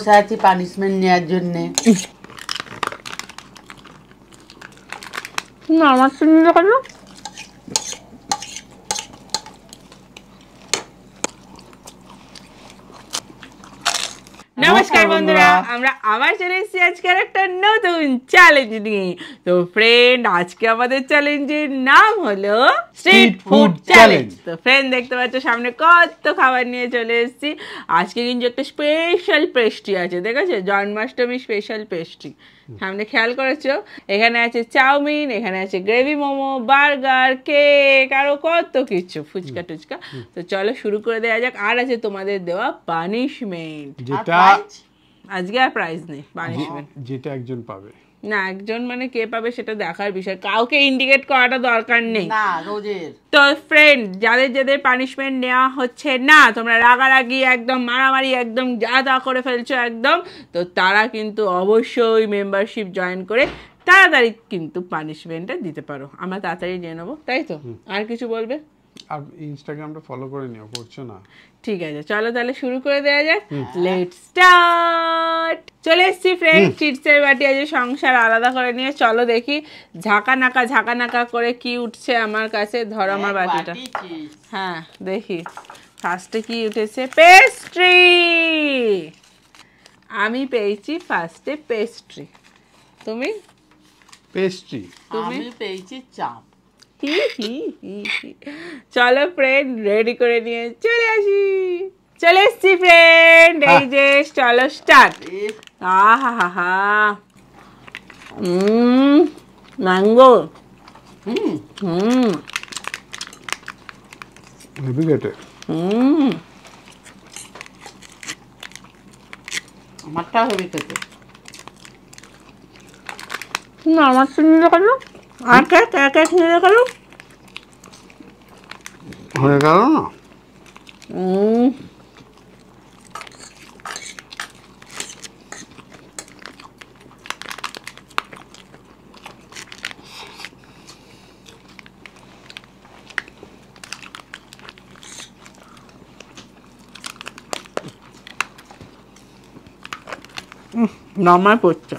বসে আছি পানিশমেন্ট নেওয়ার জন্য। না আমার চিনি কেন? নমস্কার বন্ধুরা, আমরা আবার চলে এসেছি আজকের একটা নতুন চ্যালেঞ্জ নিয়ে। তো ফ্রেন্ড, আজকে আমাদের চ্যালেঞ্জের নাম হলো স্ট্রিট ফুড চ্যালেঞ্জ। তো ফ্রেন্ড, দেখতে পাচ্ছ সামনে কত খাবার নিয়ে চলে এসেছি। আজকে কিন্তু একটা স্পেশাল পেস্ট্রি আছে, দেখেছো? Janmashtami special pastry. সামনে খেয়াল করেছো? এখানে আছে চাউমিন, এখানে আছে গ্রেভি মোমো, বার্গার, কেক, আরো কত কিছু, ফুচকা টুচকা। তো চলো শুরু করে দেওয়া যাক। আর আছে তোমাদের দেওয়া পানিশমেন্ট, যেটা আজকে আর প্রাইজ নেই, পানিশমেন্ট যেটা একজন পাবে না। একজন মানে কে পাবে সেটা দেখার বিষয়, কাউকে ইন্ডিকেট করাটা দরকার নেই না রোজের। তো ফ্রেন্ড, যাদের যাদের পানিশমেন্ট নেওয়া হচ্ছে না, তোমরা রাগারাগি একদম মারামারি একদম যা তা করে ফেলছো একদম, তো তারা কিন্তু অবশ্যই মেম্বারশিপ জয়েন করে তাড়াতাড়ি কিন্তু পানিশমেন্টটা দিতে পারো। আমরা তাড়াতাড়ি নিয়ে নেবো, তাই তো? আর কিছু বলবে? আর ইনস্টাগ্রামটা ফলো করে নিও, করছো না? ঠিক আছে, চলো তাহলে শুরু করে দেওয়া যাক। Let's start. চলে এসছি ফ্রেন্ড চিটসের বাটি আছে সংসার আলাদা করে নিয়ে। চলো দেখি ঝাঁকা নাকা করে কি উঠছে আমার কাছে। ধরো আমার বাটিটা। হ্যাঁ দেখি ফার্স্টে কি উঠেছে। পেস্ট্রি। আমি পেয়েছি ফার্স্টে পেস্ট্রি। তুমি? পেস্ট্রি। আমি পেয়েছি চাপ। চলো ফ্রেন্ড, রেডি করে নিয়ে চলে আসি। চলে এসছি ফ্রেন্ড, এই যে চলো স্টার্ট। আহা ম্যাঙ্গো। হেভি গেটে। আমারটা হবে খেতে। না আমার চিনি কেন? আর কেক নিয়ে গেল হয়ে গেল না? নর্মাল পড়ছে।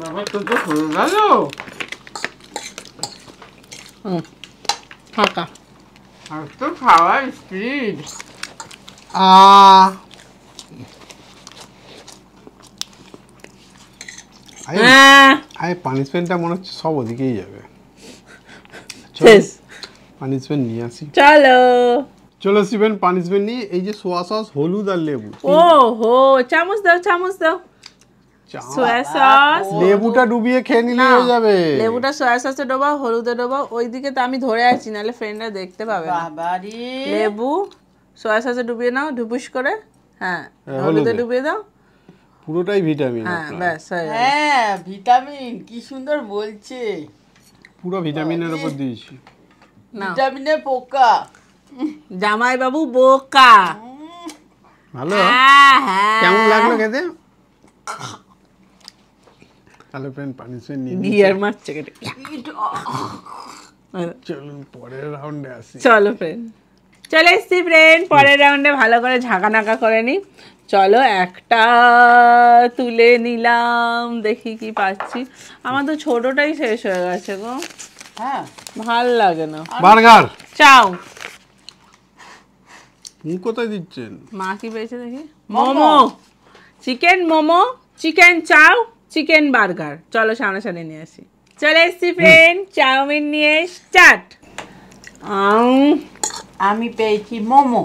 বাবা তো তো হয়ে গেল। ফাঁকা। আর তো খাওয়ার স্পিড। পানিশমেন্টটা মনে হচ্ছে সব ওদিকেই যাবে। পানিশমেন্ট নিয়ে আসি। চলো শিবেন, পানিশমেন্ট নিয়ে। এই যে সোয়া সস, হলুদ আর লেবু। ও হো, চামচ দাও। সোয়া সস, লেবুটা ডুবিয়ে খেয়ে নিলে হয়ে যাবে। লেবুটা সোয়া সসে ডোবাও, হলুদে ডোবাও। ওইদিকে তো আমি ধরে আছি, নাহলে ফ্রেন্ডরা দেখতে পাবে না। বাবারে লেবু সোয়া সসে ডুবিয়ে নাও ঢুপুস করে। হ্যাঁ, হলুদে ডুবিয়ে দাও। পুরোটাই ভিটামিন। হ্যাঁ ব্যাস হয়ে গেল। হ্যাঁ ভিটামিন, কি সুন্দর বলছে। পুরো ভিটামিনের উপর দিয়েছি। ভিটামিনের পোকা। জামাই বাবু বোকা। ভালো? কেমন লাগলো খেতে? তাহলে ফ্রেন্ড পানিশমেন্ট নিয়ে গিয়ার মারছে কেটে। চলুন পরের রাউন্ডে আসি। চলো ফ্রেন্ড, চলে এসছি ফ্রেন্ড পরের রাউন্ডে। ভালো করে ঝাঁকা করে নি। চলো একটা তুলে নিলাম, দেখি কি পাচ্ছি। আমার তো ছোটটাই শেষ হয়ে গেছে গো। হ্যাঁ ভাল লাগে না। বার্গার চাও কোথায় দিচ্ছেন? মা কি পেয়েছে দেখি। মোমো, চিকেন মোমো, চিকেন চাও, চিকেন বার্গার। চলো সামনাসামনি নিয়ে আসি। চলে এসছি ফ্রেন্ড, চাউমিন নিয়ে স্টার্ট। আমি পেয়েছি মোমো।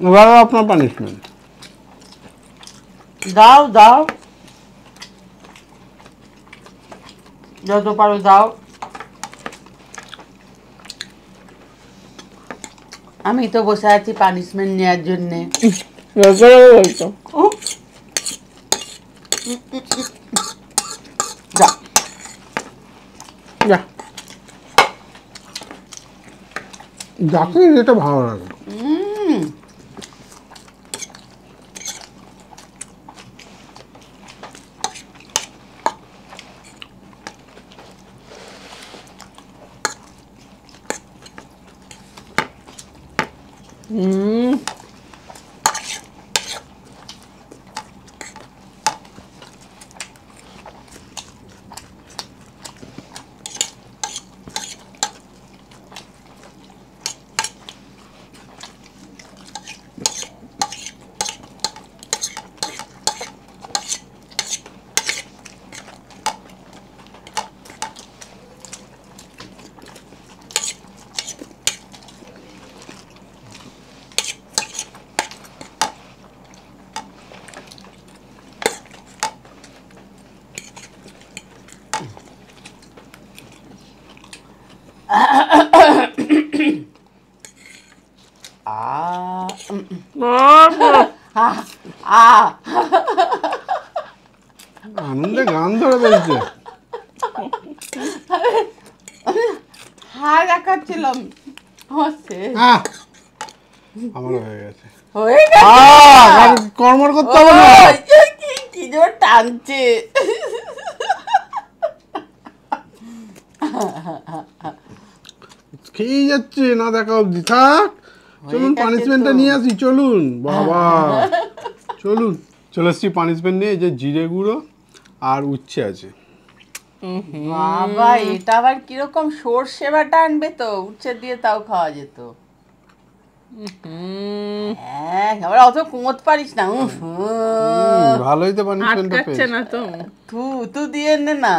এবার আপনার পানিশমেন্ট দাও দাও, যত পারো দাও। আমি তো বসে আছি পানিশমেন্ট নেওয়ার জন্যে। বলতো যা যা যাকে এটা ভালো লাগে। আনন্দে গান ধরে ফেলছে। হাত দেখাচ্ছিলাম। আমার হয়ে গেছে। হয়ে গেছে। কর্মর করতে হবে না। কি জোর টানছে। খেয়ে যাচ্ছে না দেখা অবধি। থাক, চলুন পানিশমেন্টটা নিয়ে আসি। চলুন বাবা, চলুন। চলে এসছি পানিশমেন্ট নিয়ে। এই যে জিরে গুঁড়ো আর উচ্ছে আছে। বাবা, এটা আবার কিরকম সর্ষে বাটা আনবে তো, উচ্ছে দিয়ে তাও খাওয়া যেত। হ্যাঁ, আবার অত কুমোত পারিস না। ভালোই তো পানিশমেন্টটা পেয়েছে। না তো থু দিয়ে নে না,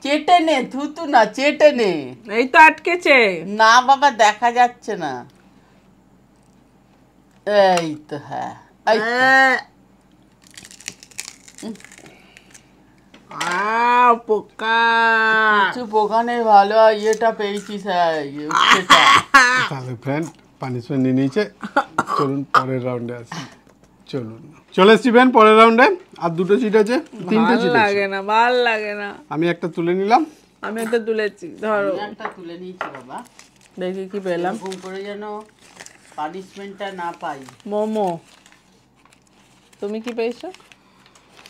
চেটে নে। থু না, চেটে নে। এই তো আটকেছে। না বাবা, দেখা যাচ্ছে না। এই তো, হ্যাঁ, এই তো। পোকা। কিছু পোকা নেই, ভালো ইয়েটা পেয়েছিস। উচ্ছেটা। তাহলে ফ্রেন্ড পানিশমেন্ট নিয়ে নিয়েছে। চলুন পরের রাউন্ডে আসি। চলুন, চলে এসছি ফ্রেন্ড পরের রাউন্ডে। আর দুটো সিট আছে, তিনটে সিট আছে। লাগে না, ভাল লাগে না। আমি একটা তুলে নিলাম। আমি একটা তুলেছি, ধরো। আমি একটা তুলে নিয়েছি বাবা। দেখি কি পেলাম। এরকম করে যেন পানিশমেন্টটা না পাই। মোমো। তুমি কি পেয়েছো?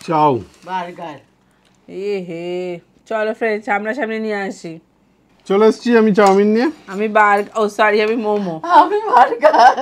চাও। বার্গার। এ হে, চলো ফ্রেন্ড সামনাসামনি নিয়ে আসি। চলে এসছি আমি চাউমিন নিয়ে। আমি আমি মোমো। আমি বার্গার।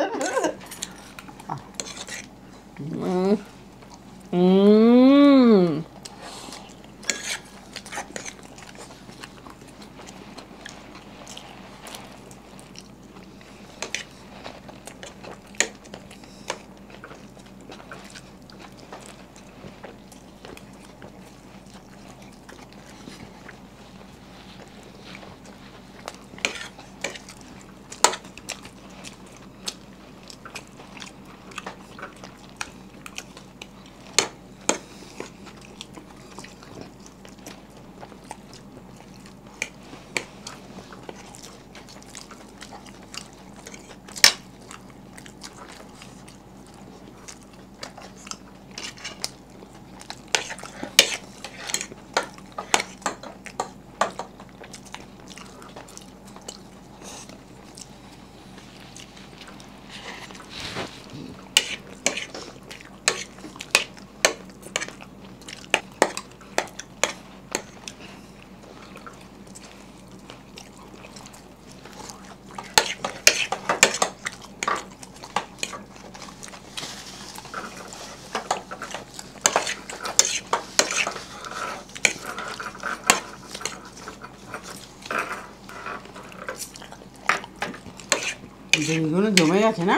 দইগুলো জমে গেছে না?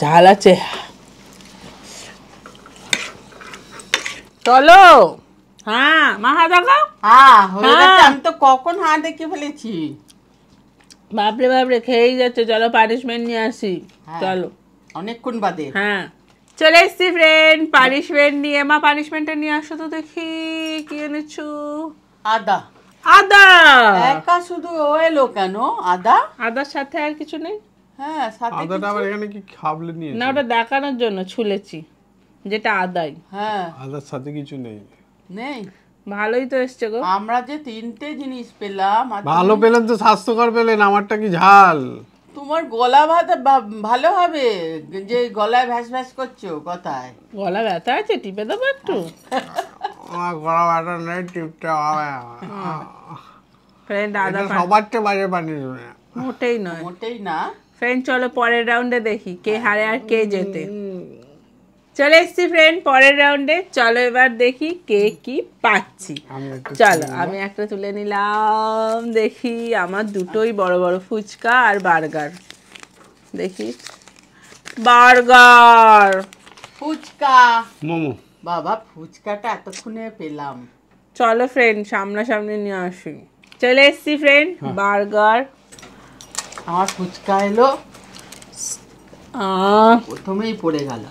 ঝাল আছে। চলো, হ্যাঁ, মা হাত দেখাও। হয়ে গেছে, আমি তো কখন দেখে ফেলেছি। বাপরে বাপরে খেয়েই যাচ্ছে, চলো পানিশমেন্ট নিয়ে আসি। হ্যাঁ। চলো অনেকক্ষণ বাদে। হ্যাঁ চলে এসছি ফ্রেন্ড পানিশমেন্ট নিয়ে। মা পানিশমেন্টটা নিয়ে আসো তো দেখি কি এনেছো। আদা। আদা। একা শুধু ও এলো কেন? আদা। আদার সাথে আর কিছু নেই? হ্যাঁ, সাথে আদাটা আবার এখানে কি খাবলে নিয়ে? না ওটা দেখানোর জন্য ছুলেছি, যেটা আদাই। হ্যাঁ, আদার সাথে কিছু নেই। নেই। ভালোই তো এসছে গো। আমরা যে 3টে জিনিস পেলাম, আর ভালো পেলেন তো, স্বাস্থ্যকর পেলেন, আমারটা কি ঝাল। তোমার গলা ভালো হবে, যে গলায় ভ্যাস ভ্যাস করছো কথায়। গলা ব্যথা আছে, টিপে দেবো একটু। আমার গলা ব্যথা নেই, টিপতে হবে। ফ্রেন্ড আদা সবার চেয়ে বাজে পানি। মোটেই নয়। মোটেই না। ফ্রেন্ড চলো পরের রাউন্ডে দেখি কে হারে আর কে জেতে। চলে এসছি ফ্রেন্ড পরের রাউন্ডে, চলো এবার দেখি কে কি পাচ্ছি। চলো আমি একটা তুলে নিলাম, দেখি আমার দুটোই বড় বড় ফুচকা আর বার্গার। দেখি বার্গার, ফুচকা। মোমো। বাবা, ফুচকাটা এতক্ষণে পেলাম। চলো ফ্রেন্ড সামনাসামনি নিয়ে আসি। চলে এসছি ফ্রেন্ড বার্গার। আমার ফুচকা এলো, প্রথমেই পড়ে গেল।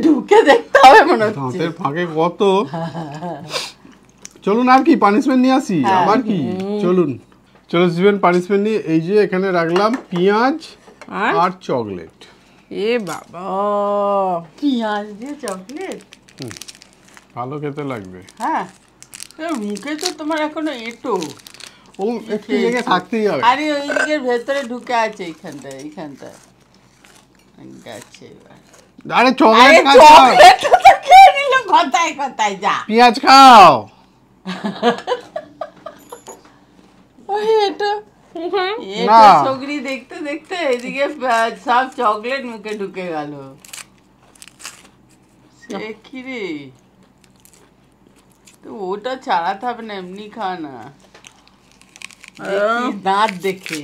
ঢুকে দেখতে হবে মনে হচ্ছে। দাঁতের ফাঁকে কত। চলুন আর কি পানিশমেন্ট নিয়ে আসি, আবার কি। চলুন চলে আসবেন পানিশমেন্ট নিয়ে। এই যে এখানে রাখলাম পেঁয়াজ আর চকলেট। এ বাবা, পেঁয়াজ দিয়ে চকলেট, ভালো খেতে লাগবে। হ্যাঁ। মুখে তো তোমার এখনো এটো ও একটু লেগে থাকতেই হবে। আরে ওই দিকের ভেতরে ঢুকে আছে, এইখানটায় এইখানটায় গেছে এবার। আরে চকলেট খেয়ে নিল কথায় কথায়। যা পেঁয়াজ খাও। ওই এটা না। সগরি দেখতে দেখতে এদিকে সব চকলেট মুখে ঢুকে গেল। সে কি রে, তো ওটা ছাড়াতে হবে না, এমনি খা না। দেখি দাঁত দেখে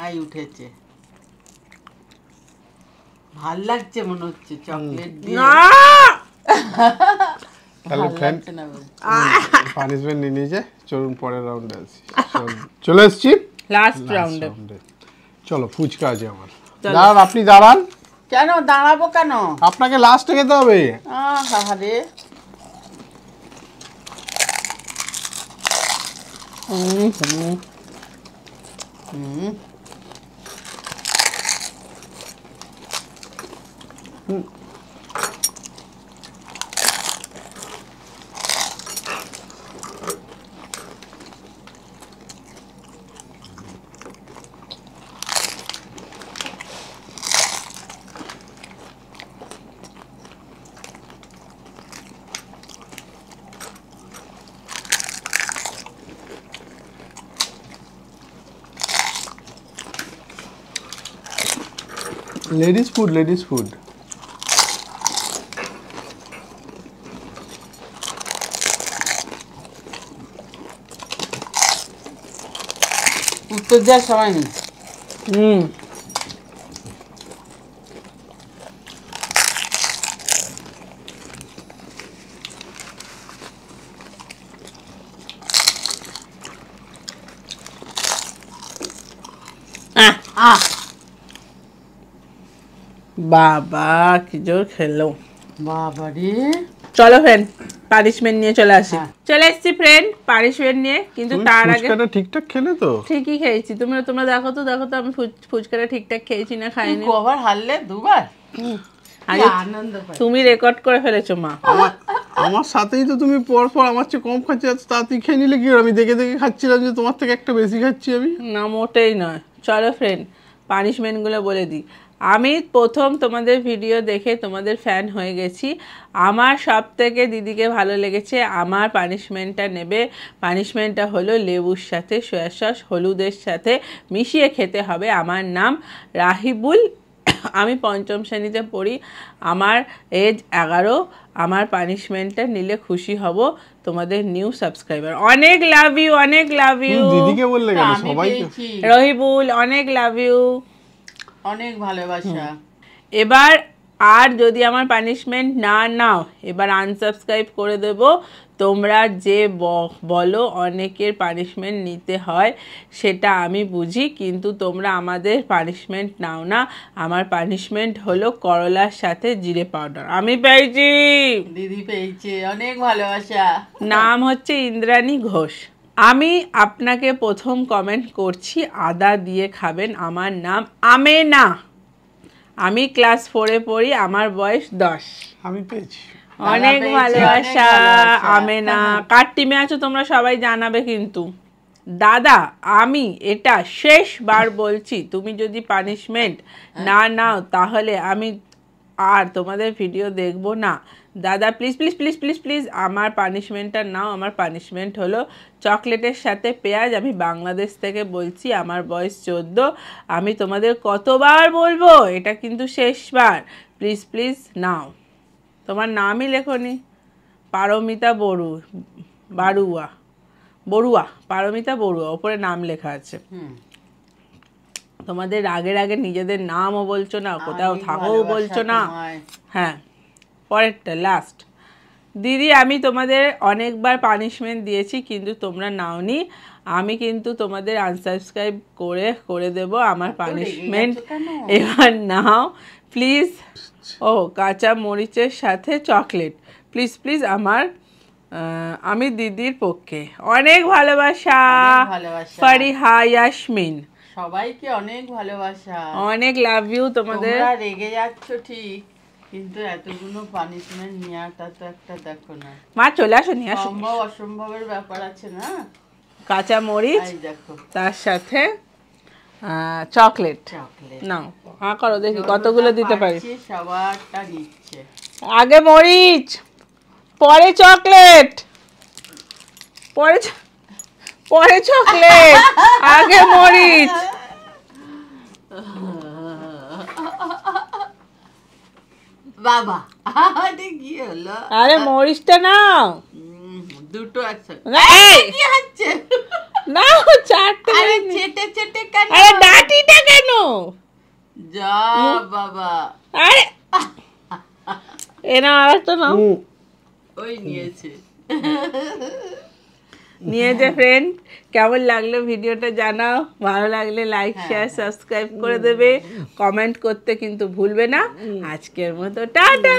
আই উঠেছে। ভাল লাগছে মনে হচ্ছে চকলেট দিয়ে। তাহলে ভাল ফ্রেন্ড লাগছে না বলছি। পানিশমেন্ট নিয়ে নিয়েছে। চলুন পরের রাউন্ডে আসি। চলে এসছি লাস্ট রাউন্ডে। চলো ফুচকা আছে আমার। দাঁড়ান, আপনি দাঁড়ান। কেন দাঁড়াবো কেন? আপনাকে লাস্টে খেতে হবে। রে লেডিস ফুড, লেডিস ফুড। উত্তর দেওয়ার সময় নেই। বাবা কি জোর খেলো। বাবা রে, চলো ফ্রেন্ড পানিশমেন্ট নিয়ে চলে আসি। চলে এসেছি ফ্রেন্ড পানিশমেন্ট নিয়ে, কিন্তু তার আগে ফুচকাটা ঠিকঠাক খেলে তো? ঠিকই খেয়েছি। তোমরা দেখো তো আমি ফুচকাটা ঠিকঠাক খেয়েছি না খাইনি। কবার হারলে? দুবার? আগে আনন্দ পাই। তুমি রেকর্ড করে ফেলেছো মা। আমার সাথেই তো তুমি পর পর আমার চেয়ে কম খাচ্ছি, তাড়াতাড়ি খেয়ে নিলে কি? আমি দেখে দেখে খাচ্ছিলাম যে তোমার থেকে একটা বেশি খাচ্ছি আমি। না মোটেই নয়। চলো ফ্রেন্ড পানিশমেন্টগুলো বলে দিই। আমি প্রথম তোমাদের ভিডিও দেখে তোমাদের ফ্যান হয়ে গেছি। আমার সব থেকে দিদিকে ভালো লেগেছে। আমার পানিশমেন্টটা নেবে। পানিশমেন্টটা হলো লেবুর সাথে সয়া সস হলুদের সাথে মিশিয়ে খেতে হবে। আমার নাম রাহিবুল, আমি পঞ্চম শ্রেণীতে পড়ি, আমার এজ 11। আমার পানিশমেন্টটা নিলে খুশি হব। তোমাদের নিউ সাবস্ক্রাইবার। অনেক লাভ ইউ, অনেক লাভ ইউ। দিদিকে বললে কেন? আমি সবাইকে। পেয়েছি। রহিবুল অনেক লাভ ইউ। অনেক ভালোবাসা। এবার আর যদি আমার পানিশমেন্ট না নাও, এবার আনসাবস্ক্রাইব করে দেব। তোমরা যে বলো অনেকের পানিশমেন্ট নিতে হয়, সেটা আমি বুঝি, কিন্তু তোমরা আমাদের পানিশমেন্ট নাও না। আমার পানিশমেন্ট হলো করলার সাথে জিরে পাউডার। আমি পেয়েছি। দিদি পেয়েছে। অনেক ভালোবাসা। নাম হচ্ছে ইন্দ্রাণী ঘোষ। আমি আপনাকে প্রথম কমেন্ট করছি, আদা দিয়ে খাবেন। আমার নাম আমেনা, আমি ক্লাস 4-এ পড়ি, আমার বয়স 10। আমি পেয়েছি। অনেক পেয়েছে, ভালোবাসা অনেক ভালোবাসা। আমেনা। কার টিমে আছো তোমরা সবাই জানাবে কিন্তু। দাদা আমি এটা শেষবার বলছি, তুমি যদি পানিশমেন্ট না নাও তাহলে আমি আর তোমাদের ভিডিও দেখবো না। দাদা please please please please please আমার পানিশমেন্টটা নাও। আমার পানিশমেন্ট হলো চকলেটের সাথে পেঁয়াজ। আমি বাংলাদেশ থেকে বলছি, আমার বয়স 14। আমি তোমাদের কতবার বলবো, এটা কিন্তু শেষবার। প্লিজ প্লিজ নাও। তোমার নামই লেখনি, পারমিতা বড়ুয়া, পারমিতা বড়ুয়া, ওপরে নাম লেখা আছে। তোমাদের আগের আগে নিজেদের নামও বলছো না, কোথাও অনেক থাকো ভালোবাসা বলছো না। তোমায়। হ্যাঁ, পরেরটা লাস্ট। দিদি আমি তোমাদের অনেকবার পানিশমেন্ট দিয়েছি, কিন্তু তোমরা নাওনি। আমি কিন্তু তোমাদের আনসাবস্ক্রাইব করে দেব। আমার পানিশমেন্ট এবার নাও প্লিজ। ও কাঁচা মরিচের সাথে চকলেট, প্লিজ প্লিজ আমার আমি দিদির পক্ষে। অনেক ভালোবাসা। অনেক ভালোবাসা। ফারিহা ইয়াসমিন, সবাইকে অনেক ভালোবাসা। অনেক লাভ ইউ তোমাদের। তোমরা রেগে যাচ্ছ ঠিক, কিন্তু এতগুলো পানিশমেন্ট নেওয়াটা তো একটা দেখো না, মা চলে আসো, নিয়ে আসো। সম্ভব অসম্ভবের ব্যাপার আছে না। কাঁচা মরিচ, এই দেখো তার সাথে চকলেট। চকলেট। নাও হ্যাঁ করো দেখি কতগুলো দিতে পারি। সবারটা নিচ্ছে। আগে মরিচ, পরে চকলেট, পরে চকলেট, আগে মরিচ। বাবা আরে কি হলো? আরে মরিচটা নাও। দুটো একসাথে। এই, কি হচ্ছে? নাও চারটে। আরে চেটে চেটে কেন? আরে ডাটিটা কেন? যা বাবা। আরে এ নাও আরেকটা নাও। ওই নিয়েছে। নিয়েছে ফ্রেন্ড। কেমন লাগলো ভিডিওটা জানাও। ভালো লাগলে লাইক শেয়ার সাবস্ক্রাইব করে দেবে। কমেন্ট করতে কিন্তু ভুলবে না। আজকের মতো টাটা।